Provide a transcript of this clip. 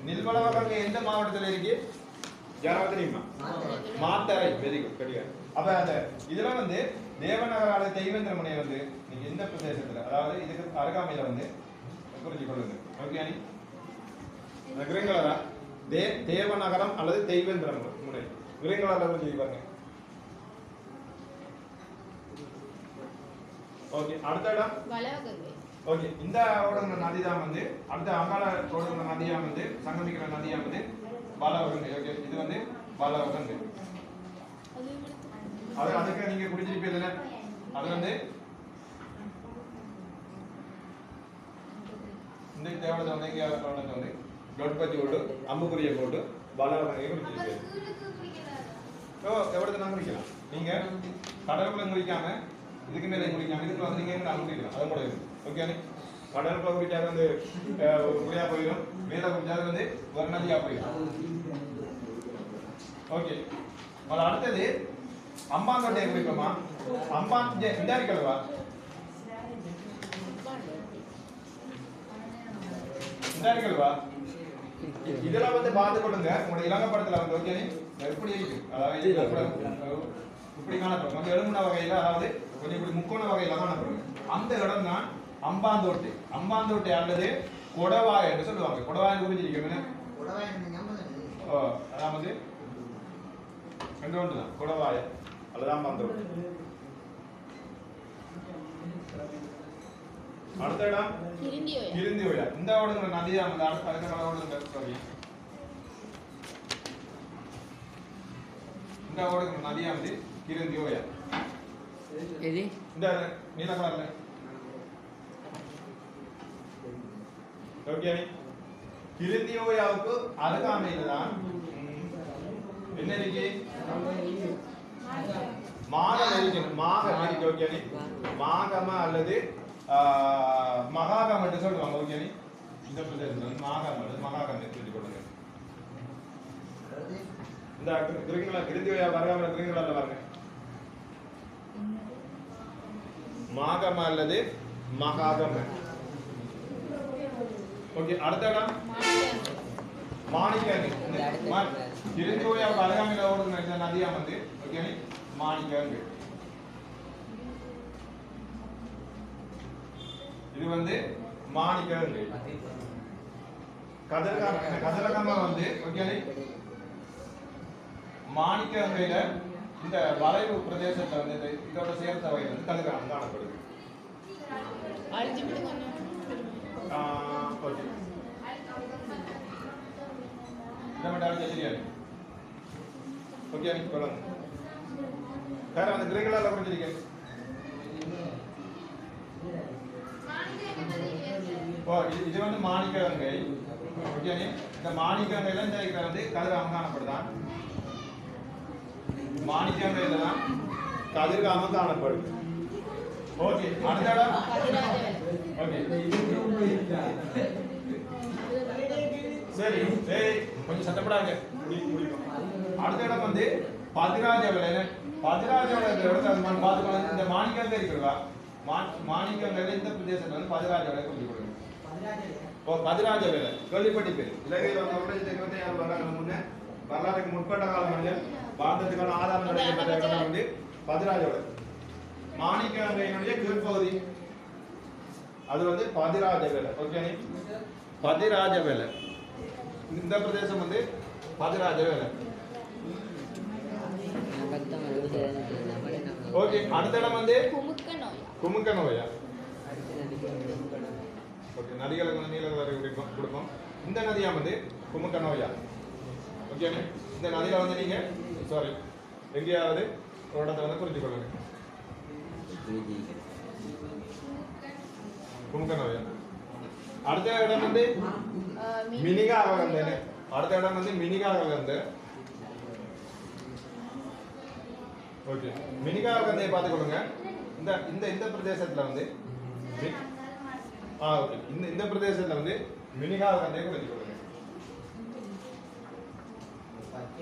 நில்வளவகங்கை எந்த மாவட்டத்தில் இருக்கு? யாராவது தெரியுமா? மாத்தறை. Very good. சரியா. அப்ப அந்த இதுல வந்து தேவநகர் அல்லது தெய்வேந்திரமுனை வந்து நீங்க எந்த பிரதேசத்துல, அதாவது இதுக்கு அருகாமையில வந்து குறிச்சு கொள்ளுங்க. ஓகே அனி? கிரீன் கலரா? தேவநகரம் அல்லது தெய்வேந்திரமுனை. கிரீன் கலர்ல குறிச்சு பாருங்க. ஓகே. அடுத்த இடம் வளவகங்கை. ஓகே. இந்த ஓடுற நதி தான் வந்து அடுத்த அங்காள ஓடுற நதியா வந்து சங்கமிக்கிற நதியா வந்து வளவகங்கை. ஓகே. இது வந்து வளவகங்கை. அதுக்கு நீங்க குடிச்சிருப்பீங்க. அது வந்து இந்த தேவனத்தை வந்து இங்கே தேவனத்தை வந்து டொட் பத்தி போட்டு அம்புக்குரிய போட்டு வளவகங்கை குடிச்சிருப்பீங்க. எவ்வளவு நான் குடிக்கலாம். நீங்க கடலுக்குள்ள குடிக்காம இதுக்கு மேலே குடிக்காம இதுக்கு வந்து நீங்க நான் குடிக்கலாம். அது கூட இருக்கு. ஓகே. கடலுக்குள்ள குடிக்காது வந்து குடியா போயிடும். மேல குடிக்காது வந்து ஒரு நதியா போயிடும். ஓகே. அடுத்தது அம்பாந்தோட்டை குடிப்போமா? அம்பான் இந்த இருக்கலவா? இந்த இருக்கலவா? இதெல்லாம் வந்து பார்த்து கொடுங்க. உங்களோட இலங்கை படத்துல வந்து ஓகே எப்படி இருக்கு, அதாவது இப்படி காணப்படும். கொஞ்சம் எழுமுன வகையில, அதாவது கொஞ்சம் இப்படி முக்கோண வகையில காணப்படும். அந்த இடம் தான் அம்பாந்தோட்டை. அம்பாந்தோட்டை அல்லது கொடவாய் என்று சொல்லுவாங்க. கொடவாய் குறிஞ்சிருக்கீங்க. அதாவது ரெண்டு ஒன்று தான், கொடவாய் அல்லது அம்பாந்தோட்டை. அடுத்த இடம் கிருந்தியோயா. இந்த ஓடுங்கிற நதியா வந்து அடுத்த ஓடுங்க. சாரி, இந்த ஓடுங்கிற நதியா வந்து கிருந்தியோயா. இந்த நீல கலர்ல. ஓகே. கிருந்தியோயாவுக்கு அருகாமையில தான் என்ன இருக்கு? மாகம் இருக்கு. மாகம் இருக்கு. ஓகே. மாகம அல்லது மகாகம் என்று சொல்லுவாங்க. ஓகே. இந்த பிரதேசத்தில் மாகம் அல்லது மகாகம் தெரிஞ்சு கொடுங்க. இந்த கிருந்தியோயா அருகாமையில கிருந்தியோயா பாருங்க. மாகம அல்லது மகாகம. ஓகே. அடுத்த இடம் மாணிக்கங்கை. கிருந்தியோயா அருகாமையில ஓடுற இந்த நதியா வந்து ஓகே மாணிக்கங்கை. இது வந்து மாணிக்கங்கை. கதலகம வந்து ஓகே மாணிக்கங்கையில இந்த வளைவு பிரதேசத்துல வந்து இதோட சேர்த்த வகையில் வந்து கதிர்காமம் காணப்படுது. ஓகே. இதை மட்டும் அழிஞ்சா தெரியாது. ஓகே. சொல்லுங்க. வேற வந்து கிரேக்கலால புரிஞ்சிருக்கேன். இது வந்து மாணிக்கங்கை. ஓகே. இந்த மாணிக்கங்கையில இந்த வந்து கதிர்காமம் காணப்படுதான். மாணிக்கங்கையில தான் கதிர்காமம் காணப்படுது. ஓகே. அடுத்த இடம் ஓகே. சரி சரி, கொஞ்சம் சட்டப்படாங்க. அடுத்த இடம் வந்து பதிராஜவலை. பதிராஜவலை இடத்துல பார்த்துக்கணும். இந்த மாணிக்கங்கை இருக்கிறதா? மாணிக்கங்கையில இந்த பிரதேசத்துல வந்து பதிராஜவலை கொஞ்சம் கொடுங்க. பதிராஜவலை கேள்விப்பட்டிருப்பேன். இலங்கையில் வந்து யாரும் வர்றாங்க. முன்னே வரலாற்றுக்கு முற்பட்ட காலம் மனிதன் வாழ்ந்ததுக்கான ஆதாரம் கிடைக்கப்பட்ட இடம் வந்து பதிராஜவலை. மாணிக்கங்கையினுடைய கீழ்ப்பகுதி அது வந்து பதிராஜவேலை. ஓகே. பதிராஜவேலை இந்த பிரதேசம் வந்து பதிராஜவேலை. ஓகே. அடுத்த இடம் வந்து குமுக்கனோயா. ஓகே. நதிகளுக்கு வந்து நீல கலர் கொடுப்போம். இந்த நதியா வந்து குமுக்கனோயா. ஓகே. இந்த நதியில வந்து நீங்க சாரி எங்கேயாவது ஒரு இடத்த வந்து குறித்து கொள்ளுங்க. குமுக்கனோயா. அடுத்த இடம் வந்து மினிகாவகந்தை. அடுத்த இடம் வந்து மினிகாவகந்தை. ஓகே. மினிகாவகந்தையை பார்த்துக்கொள்ளுங்க. இந்த இந்த இந்த பிரதேசத்துல வந்து ஓகே இந்த பிரதேசத்துல வந்து மினிகாவகந்தையை குறித்து